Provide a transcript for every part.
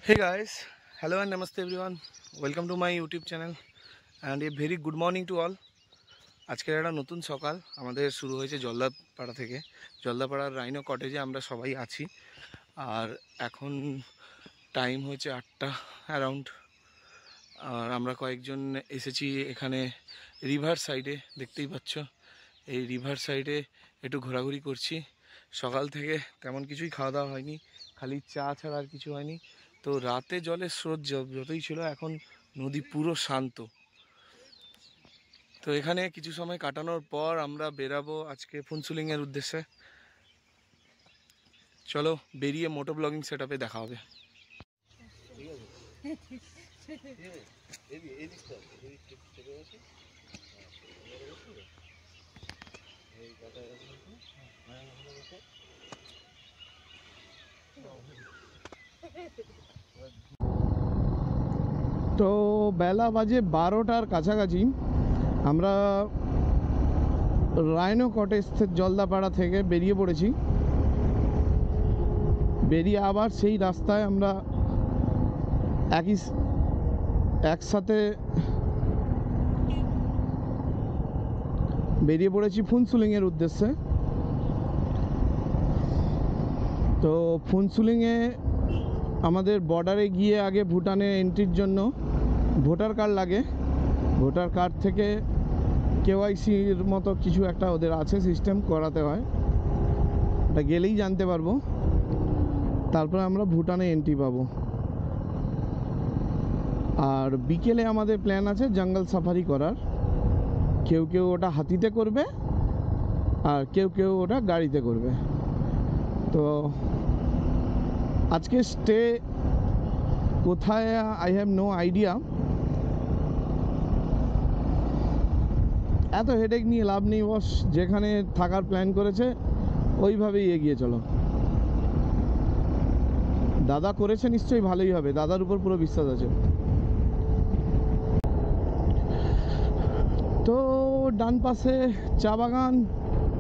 Hey guys, hello and namaste everyone. Welcome to my YouTube channel and a very good morning to all. আজকের একটা নতুন সকাল আমাদের শুরু হয়েছে জলদাপাড়া থেকে। জলদাপাড়ার রাইনো কটেজে আমরা সবাই আছি। আর এখন টাইম হয়েছে 8টা অ্যারাউন্ড। আর আমরা কয়েকজন এসেছি এখানে রিভার সাইডে, দেখতেই পাচ্ছ এই রিভার সাইডে একটু ঘোরাঘুরি করছি। সকাল থেকে তেমন কিছুই খাওয়া দাওয়া হয়নি, খালি চা ছাড়া আর কিছু হয়নি। তো রাতে জলের স্রোত যতই ছিল, এখন নদী পুরো শান্ত। তো এখানে কিছু সময় কাটানোর পর আমরা বেরাবো আজকে ফুনসুলিংয়ের উদ্দেশ্যে। চলো বেরিয়ে মোটো ব্লগিং সেটআপে দেখা হবে। তো বেলা বাজে 12টার কাছাকাছি। আমরা রাইনো কটেজ জলদাপাড়া থেকে বেরিয়ে পড়েছি। বেরিয়ে আবার সেই রাস্তায় আমরা একসাথে বেরিয়ে পড়েছি ফুনসুলিংয়ের উদ্দেশ্যে। তো ফুনসুলিংয়ে আমাদের বর্ডারে গিয়ে আগে ভুটানে এন্ট্রির জন্য ভোটার কার্ড লাগে। ভোটার কার্ড থেকে কেওয়াইসির মতো কিছু একটা ওদের আছে, সিস্টেম করাতে হয়। ওটা গেলেই জানতে পারবো। তারপরে আমরা ভুটানে এন্ট্রি পাবো। আর বিকেলে আমাদের প্ল্যান আছে জঙ্গল সাফারি করার। কেউ কেউ ওটা হাতিতে করবে আর কেউ কেউ ওটা গাড়িতে করবে। তো আজকে স্টে কোথায় আই হ্যাভ নো আইডিয়া। এত হেডেক নিয়ে লাভ নেই বস, যেখানে থাকার প্ল্যান করেছে ওইভাবেই এগিয়ে চলো। দাদা করেছে নিশ্চয়ই ভালোই হবে, দাদার উপর পুরো বিশ্বাস আছে। তো ডান পাশে চা বাগান,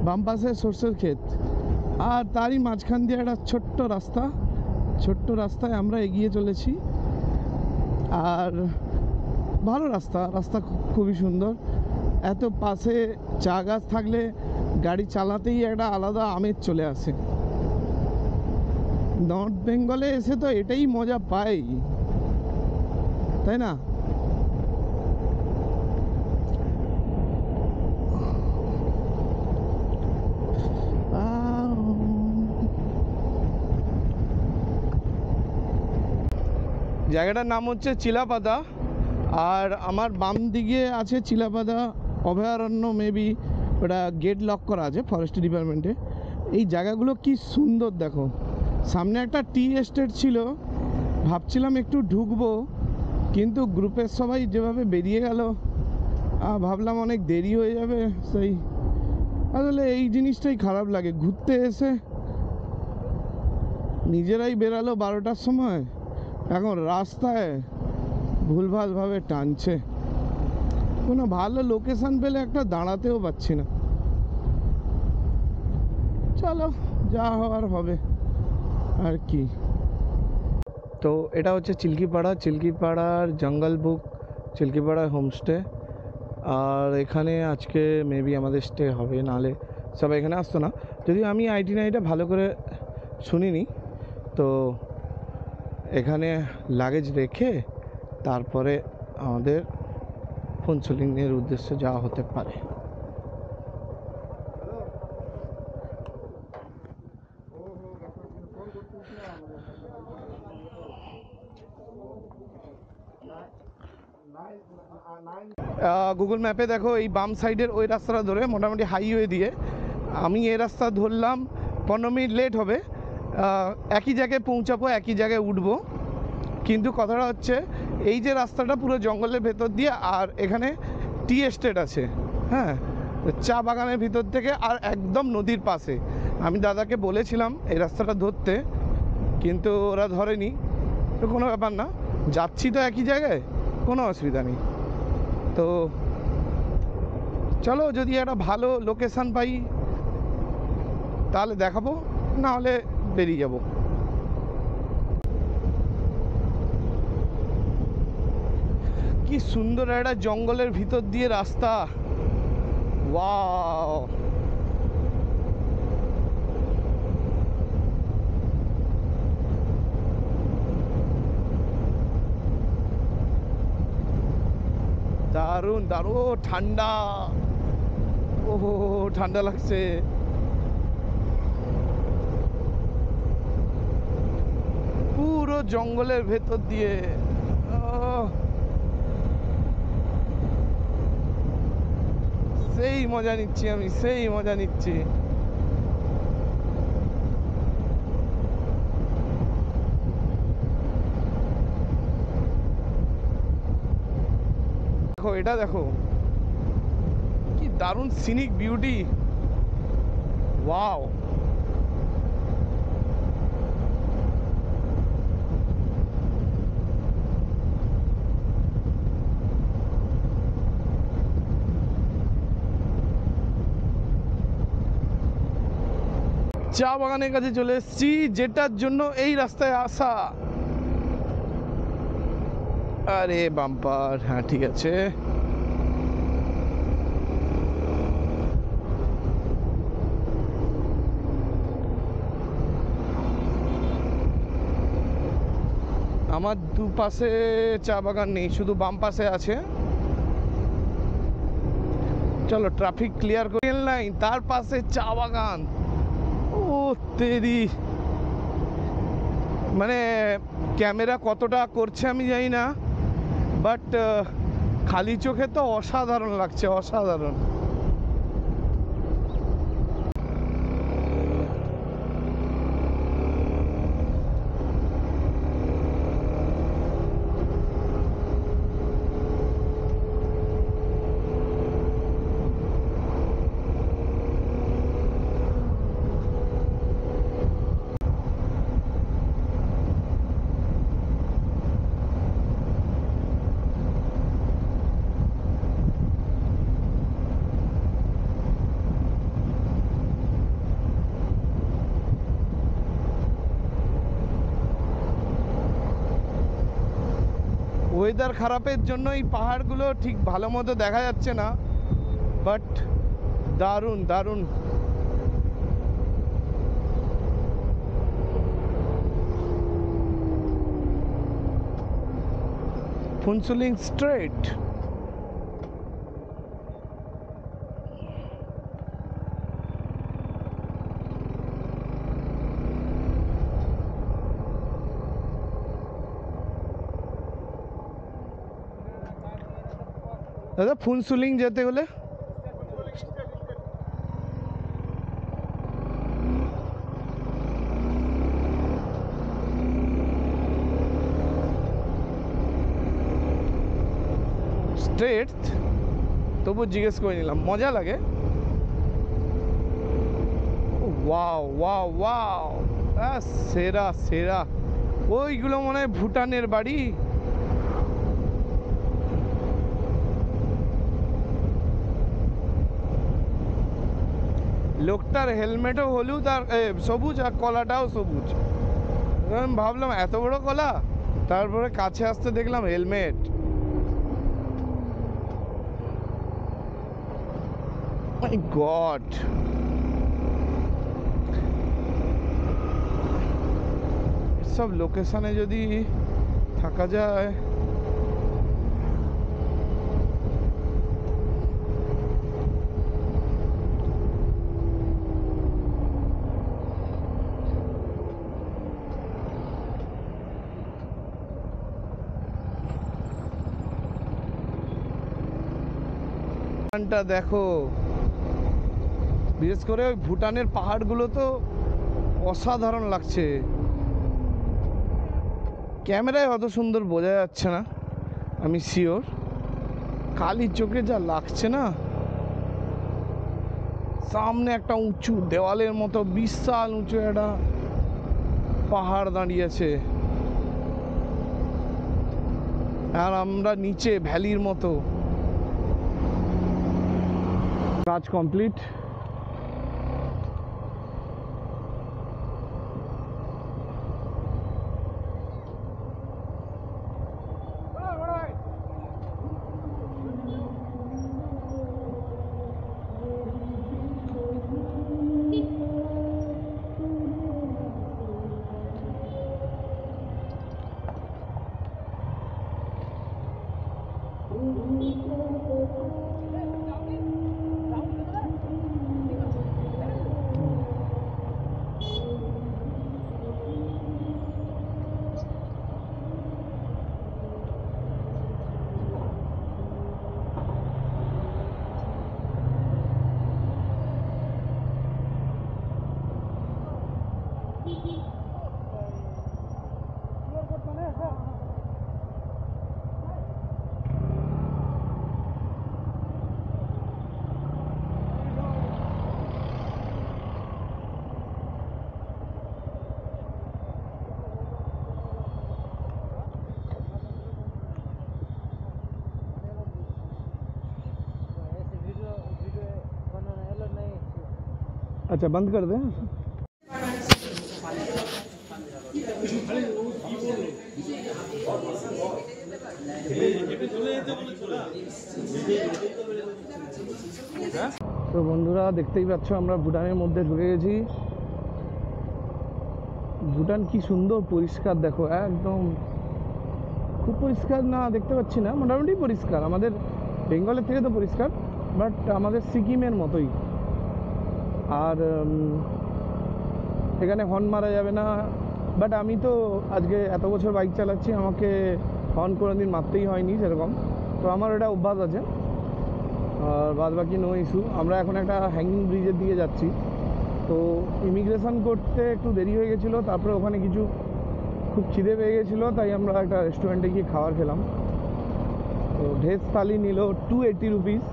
বাম পাশে সর্ষের ক্ষেত, আর তারই মাঝখান দিয়ে একটা ছোট্ট রাস্তা। ছোট্ট রাস্তায় আমরা এগিয়ে চলেছি। আর ভালো রাস্তা, রাস্তা খুবই সুন্দর। এত পাশে চা গাছ থাকলে গাড়ি চালাতেই একটা আলাদা আমেজ চলে আসে। নর্থ বেঙ্গলে এসে তো এটাই মজা পাই, তাই না? জায়গাটার নাম হচ্ছে চিলাপাতা। আর আমার বাম দিকে আছে চিলাপাতা অভয়ারণ্য, মেবি ওটা গেট লক করা আছে ফরেস্ট ডিপার্টমেন্টে। এই জায়গাগুলো কি সুন্দর দেখো। সামনে একটা টি এস্টেট ছিল, ভাবছিলাম একটু ঢুকবো, কিন্তু গ্রুপের সবাই যেভাবে বেরিয়ে গেল, ভাবলাম অনেক দেরি হয়ে যাবে। সেই আসলে এই জিনিসটাই খারাপ লাগে, ঘুরতে এসে নিজেরাই বেরালো 12টার সময়, এখন রাস্তায় ভুলভালভাবে টানছে। কোনো ভালো লোকেশান পেলে একটা দাঁড়াতেও পাচ্ছি না। চলো যা হওয়ার হবে আর কি। তো এটা হচ্ছে চিল্কিপাড়া, চিল্কিপাড়ার জঙ্গল বুক, চিল্কিপাড়ার হোমস্টে। আর এখানে আজকে মেবি আমাদের স্টে হবে, নাহলে সবাই এখানে আসতো না। যদিও আমি আইটিনারিটা ভালো করে শুনিনি। তো এখানে লাগেজ রেখে তারপরে আমাদের ফুনসুলিংয়ের উদ্দেশ্যে যাওয়া হতে পারে। গুগল ম্যাপে দেখো এই বাম সাইডের ওই রাস্তাটা ধরে মোটামুটি হাইওয়ে দিয়ে আমি এই রাস্তা ধরলাম। 15 মিনিট লেট হবে, একই জায়গায় পৌঁছাবো, একই জায়গায় উঠবো। কিন্তু কথাটা হচ্ছে এই যে রাস্তাটা পুরো জঙ্গলের ভেতর দিয়ে, আর এখানে টি এস্টেট আছে, হ্যাঁ, চা বাগানের ভিতর থেকে, আর একদম নদীর পাশে। আমি দাদাকে বলেছিলাম এই রাস্তাটা ধরতে, কিন্তু ওরা ধরেনি। তো কোনো ব্যাপার না, যাচ্ছি তো একই জায়গায়, কোনো অসুবিধা নেই। তো চলো, যদি একটা ভালো লোকেশান পাই তাহলে দেখাবো, না হলে বেরিয়ে যাব। কি সুন্দর একটা জঙ্গলের ভিতর দিয়ে রাস্তা। ওয়াও, দারুণ দারুণ ঠান্ডা। ওহো, ঠান্ডা লাগছে। পুরো জঙ্গলের ভেতর দিয়ে। সেই মজা নিচ্ছি আমি, সেই মজা নিচ্ছি। দেখো, এটা দেখো কি দারুণ সিনিক বিউটি। ওয়াও, চা বাগানের কাছে চলে এসেছি, যেটার জন্য এই রাস্তায় আসা। আরে বাম্পার, হ্যাঁ ঠিক আছে। আমার দুপাশে চা বাগান নেই, শুধু বাম পাশে আছে। চলো ট্রাফিক ক্লিয়ার করে, রেল লাইন, তার পাশে চা বাগান। ও তেরি, মানে ক্যামেরা কতটা করছে আমি জানি না, বাট খালি চোখে তো অসাধারণ লাগছে, অসাধারণ। ওয়েদার খারাপের জন্য এই পাহাড়গুলো ঠিক ভালো মতো দেখা যাচ্ছে না, বাট দারুণ দারুণ। ফুনসুলিং স্ট্রেট। দাদা, ফুনসুলিং যেতে হলে স্ট্রেট, তবু জিজ্ঞেস করে নিলাম, মজা লাগে। ওয়াও ওয়াও ওয়াও, সেরা সেরা। ওইগুলো মনে হয় ভুটানের বাড়ি। লোকটার হেলমেটও হলুদ আর সবুজ, আর কলাটাও সবুজ। আমি ভাবলাম এত বড় কলা, তারপরে কাছে আসতে দেখলাম হেলমেট। মাই গড, সব লোকেশনে যদি থাকা যায়। দেখো, বিশেষ করে ওই ভুটানের পাহাড়গুলো তো অসাধারণ লাগছে। ক্যামেরায় অত সুন্দর বোঝা যাচ্ছে না, আমি শিওর। খালি চোখে যা লাগছে না, সামনে একটা উঁচু দেওয়ালের মতো বিশাল উঁচু একটা পাহাড় দাঁড়িয়েছে, আর আমরা নিচে ভ্যালির মতো। কাজ কমপ্লিট। अच्छा बंद कर दें। তো বন্ধুরা দেখতেই পাচ্ছ আমরা ভুটানের মধ্যে ঢুকে গেছি। ভুটান কি সুন্দর পরিষ্কার, দেখো একদম। খুব পরিষ্কার না দেখতে পাচ্ছি না, মোটামুটি পরিষ্কার, আমাদের বেঙ্গলের থেকে তো পরিষ্কার, বাট আমাদের সিকিমের মতোই। আর এখানে হর্ন মারা যাবে না, বাট আমি তো আজকে এত বছর বাইক চালাচ্ছি, আমাকে হর্ন কোনো দিন মারতেই হয়নি সেরকম, তো আমার এটা অভ্যাস আছে। আর বাদ বাকি নো ইস্যু। আমরা এখন একটা হ্যাঙ্গিং ব্রিজের দিকে যাচ্ছি, তো ইমিগ্রেশন করতে একটু দেরি হয়ে গেছিলো, তারপরে ওখানে কিছু খুব খিদে পেয়ে গেছিলো, তাই আমরা একটা রেস্টুরেন্টে গিয়ে খাবার খেলাম। তো ভেজ থালি নিল 280 রুপিস।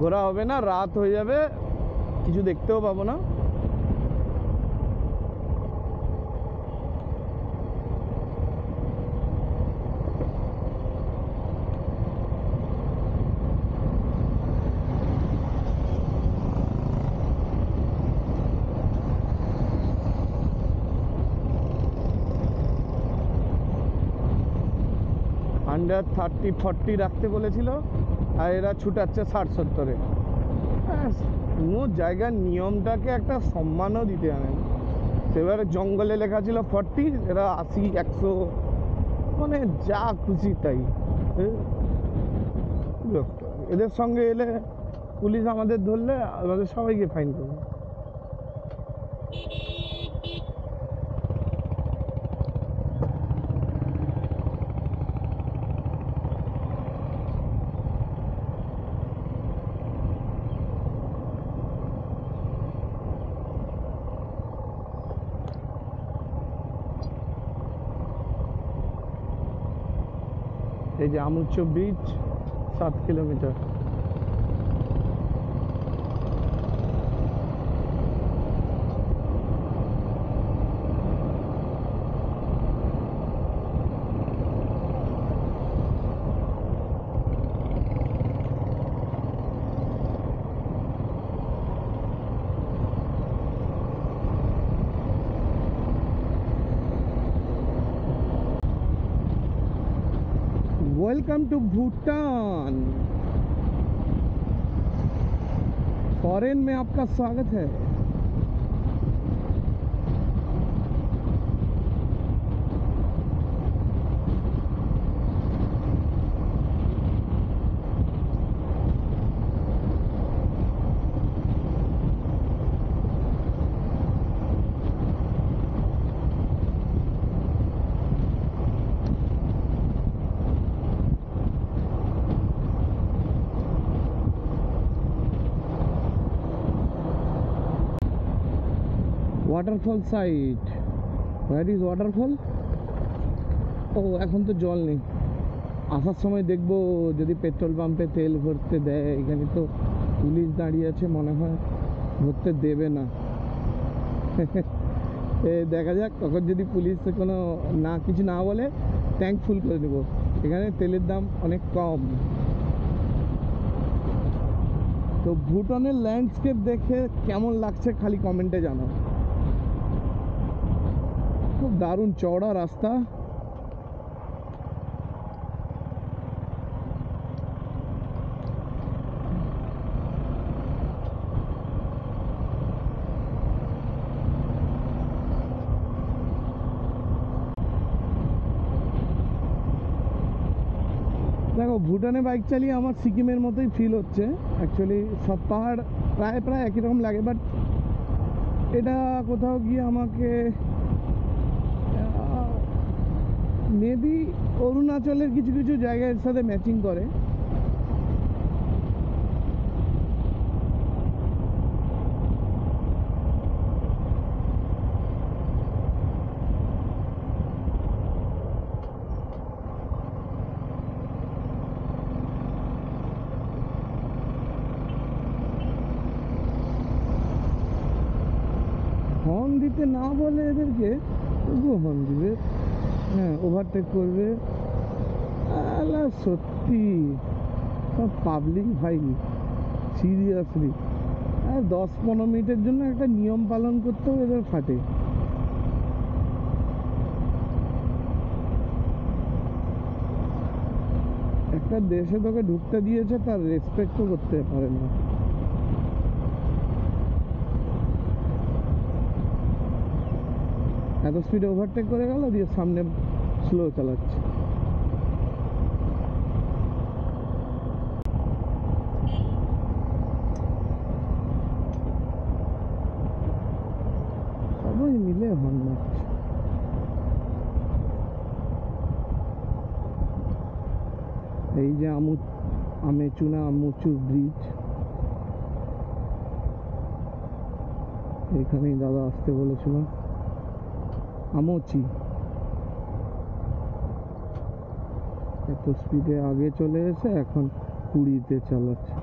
ঘোরা হবে না, রাত হয়ে যাবে, কিছু দেখতেও পাবো না। আন্ডার 30-40 রাখতে বলেছিল, আর এরা ছুটাচ্ছে 60-70-এ। কোনো জায়গার নিয়মটাকে একটা সম্মানও দিতে জানে না। সেবারে জঙ্গলে লেখা ছিল 40, এরা 80-100, মানে যা খুশি তাই। এদের সঙ্গে এলে পুলিশ আমাদের ধরলে আমাদের সবাইকে ফাইন করবে। এই যে আমুচ্চ bridge 7 kilometre. Welcome to Bhutan. Foreign में आपका स्वागत है। Waterfall site. What is waterfall? ও এখন তো জল নেই, আসার সময় দেখবো যদি পেট্রোল পাম্পে তেল ভরতে দেয়। এখানে তো পুলিশ দাঁড়িয়ে আছে, মনে হয় ভরতে দেবে না। দেখা যাক, তখন যদি পুলিশ কোনো কিছু না বলে ট্যাঙ্ক ফুল করে দেবো। এখানে তেলের দাম অনেক কম। তো ভুটানের ল্যান্ডস্কেপ দেখে কেমন লাগছে খালি কমেন্টে জানাও। খুব দারুণ চওড়া রাস্তা। দেখো, ভুটানে বাইক চালিয়ে আমার সিকিমের মতোই ফিল হচ্ছে। অ্যাকচুয়ালি সব পাহাড় প্রায় প্রায় একই রকম লাগে, বাট এটা কোথাও গিয়ে আমাকে মেবি অরুণাচলের কিছু কিছু জায়গার সাথে ম্যাচিং করে। হর্ন দিতে না বলে এদেরকে, তবুও হর্ন দিবে। হ্যাঁ, ওভারটেক করবে। আলা সত্যি সব পাবলিক ভাই, সিরিয়াসলি। আর 10-15 মিনিটের জন্য একটা নিয়ম পালন করতেও এদের ফাটে। একটা দেশে তোকে ঢুকতে দিয়েছে, তার রেসপেক্টও করতে পারে না। এত স্পিডে ওভারটেক করে গেল, দিয়ে সামনে স্লো চালাচ্ছে। সবাই মিলে হর্ন মারছে। এই যে আমুচু ব্রিজ, এখানেই দাদা আসতে বলেছিল। আমচি এত স্পিডে আগে চলে এসে এখন 20-তে চালাচ্ছে।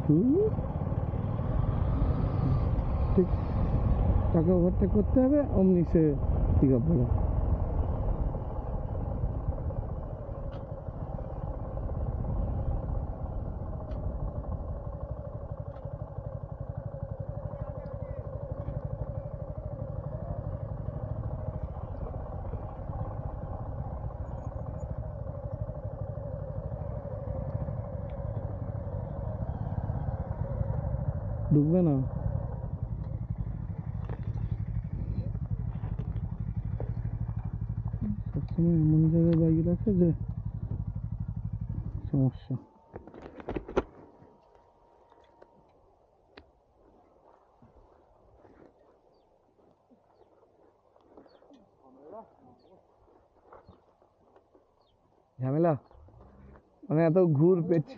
ঠিক তাকে ওভারটেক করতে হবে, অমনি সে পিক আপ বলে। ঢুকবে না। সবসময় এমন জায়গায় বাইক রাখে যে সমস্যা। ঝামেলা মানে এত ঘুর পেছি।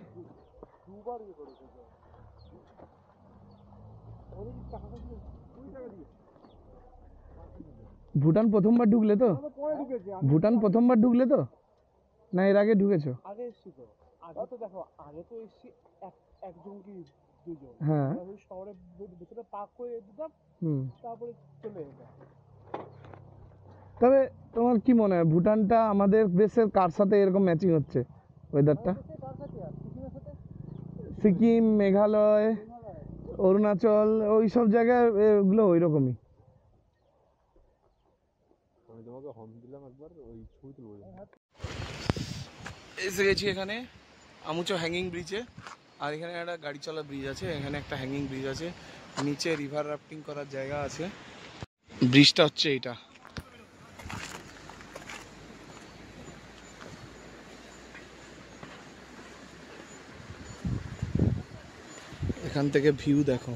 ভুটান প্রথমবার ঢুকলে তো? ভুটান প্রথমবার ঢুকলে তো, না এর আগে ঢুকেছো? আগে এসছি তো। আগে তো দেখো, আগে তো এসছি একজন কি দুজন। হ্যাঁ। শহরের ভিতরে পার্ক করে দিতাম, তারপরে চলে যেতাম। তবে তোমার কি মনে হয় ভুটানটা আমাদের দেশের কার সাথে এরকম ম্যাচিং হচ্ছে ওয়েদারটা? সিকিম, মেঘালয়, অরুণাচল, ওই সব জায়গায় এগুলো ওই রকমই। আমি তোমাকে হর্ন দিলাম একবার, ওই ছবি তুলবো। এসে গেছি এখানে আমুচো হ্যাঙ্গিং ব্রিজে। আর এখানে একটা গাড়ি চলা ব্রিজ আছে, এখানে একটা হ্যাঙ্গিং ব্রিজ আছে, নিচে রিভার রাফটিং করার জায়গা আছে। ব্রিজটা হচ্ছে এইটা। এখান থেকে ভিউ দেখো।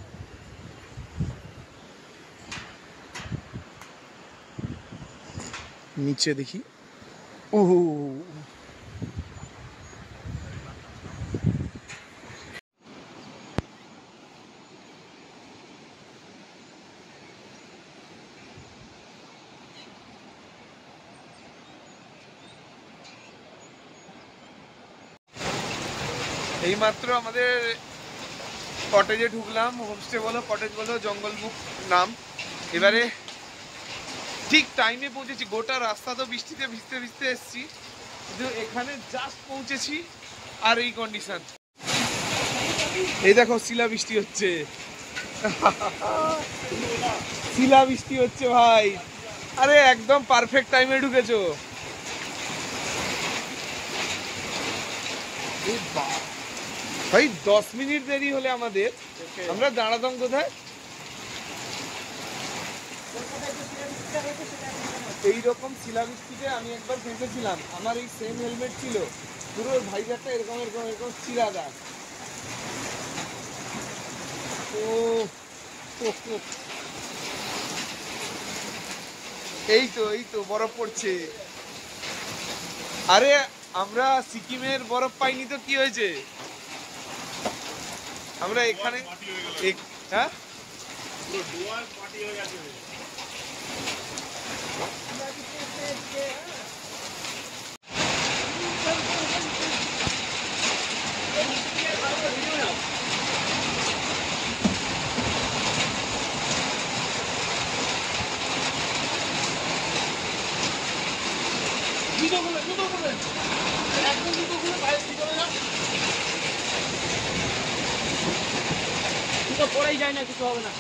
নিচে দেখি, ওহো এইমাত্র আমাদের কটেজে ঢুকলাম, হোমস্টে বলো কটেজ বলো জঙ্গল বুক নাম। এবারে ঠিক টাইমে পৌঁছেছি, গোটা রাস্তা তো বৃষ্টিতে ভিজতে ভিজতে এসেছি, কিন্তু এখানে জাস্ট পৌঁছেছি আর এই কন্ডিশন। এই দেখো শিলা বৃষ্টি হচ্ছে, শিলা বৃষ্টি হচ্ছে ভাই। আরে একদম পারফেক্ট টাইমে ঢুকেছো। ভাই 10 মিনিট দেরি হলে আমাদের, আমরা দাঁড়াতাম কোথায়? এইরকম শিলাবৃষ্টিতে আমি একবার ফেঁসেছিলাম, আমার এই সেম হেলমেট ছিল, পুরো ভাইজারটা এরকম এরকম এরকম চিরা দাগ। এই তো বরফ পড়ছে। আরে আমরা সিকিমের বরফ পাইনি তো কি হয়েছে, আমরা এখানে হ্যাঁ পড়াই যায় না, কিছু হবে না।